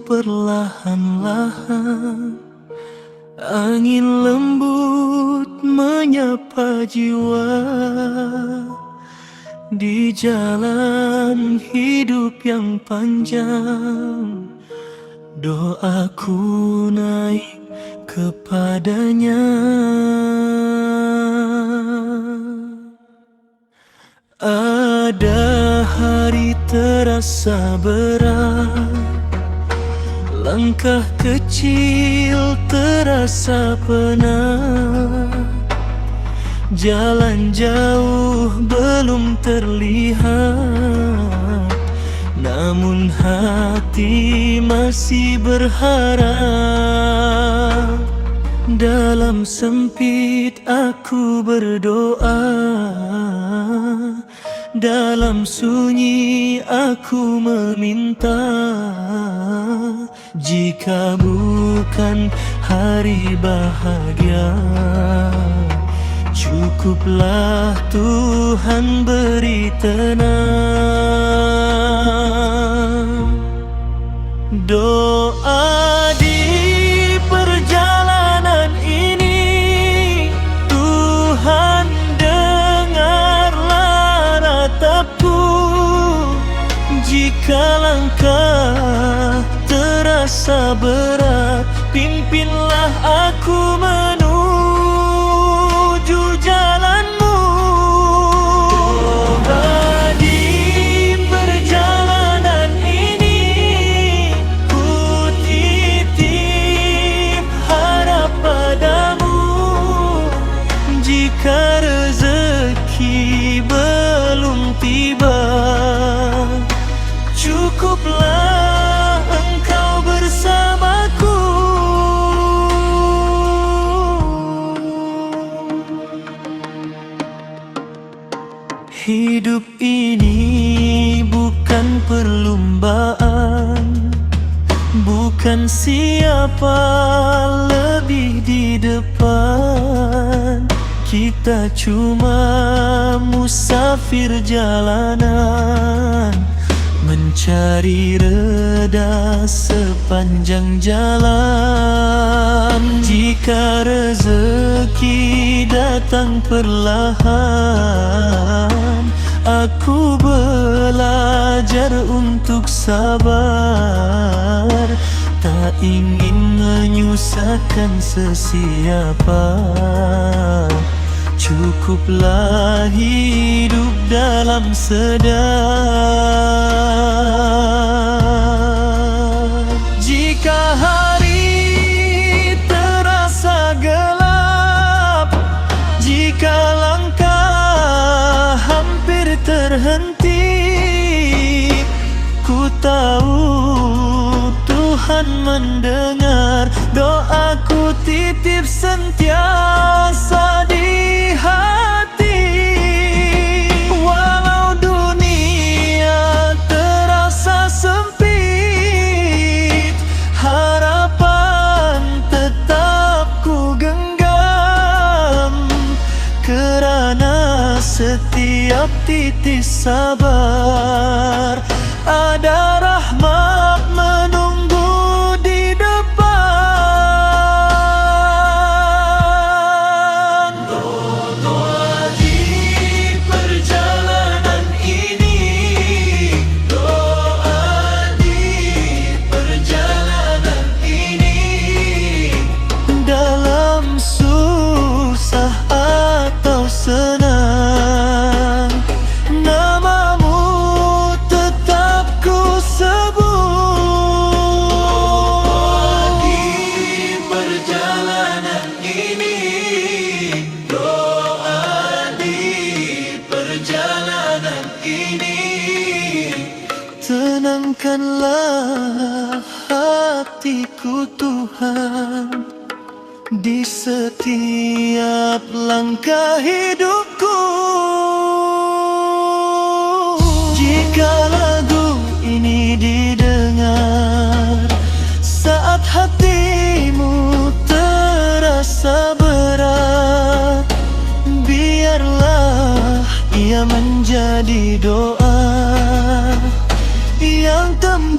perlahan-lahan, angin lembut menyapa jiwa. Di jalan hidup yang panjang, doaku naik kepadanya. Ada hari terasa berat, langkah kecil terasa penat, jalan jauh belum terlihat, namun hati masih berharap. Dalam sempit aku berdoa, dalam sunyi aku meminta. Jika bukan hari bahagia, cukuplah Tuhan beri tenang. Doa di perjalanan ini, Tuhan dengarlah ratapku. Jika langkah terasa berat, pimpinlah aku menuju jalanmu. Doa di perjalanan ini, ku titip harap padamu. Jika rezeki belum tiba, cukuplah engkau bersamaku. Hidup ini bukan perlombaan, bukan siapa lebih di depan. Kita cuma musafir jalanan, mencari reda sepanjang jalan. Jika rezeki datang perlahan, aku belajar untuk sabar, tak ingin menyusahkan sesiapa. Cukuplah hidup dalam sedar. Jika hari terasa gelap, jika langkah hampir terhenti, ku tahu Tuhan mendengar doaku, titip sentiasa di hati. Walau dunia terasa sempit, harapan tetap ku genggam, kerana setiap titik sabar ada rahmat menunggu di depan. Doa di perjalanan ini, doa di perjalanan ini. Dalam susah atau senang, namamu tetap ku sebut. Di perjalanan ini, doa di perjalanan ini. Tenangkanlah hatiku Tuhan, di setiap langkah hidupku. Jika lagu ini didengar saat hatimu terasa berat, biarlah ia menjadi doa yang tembus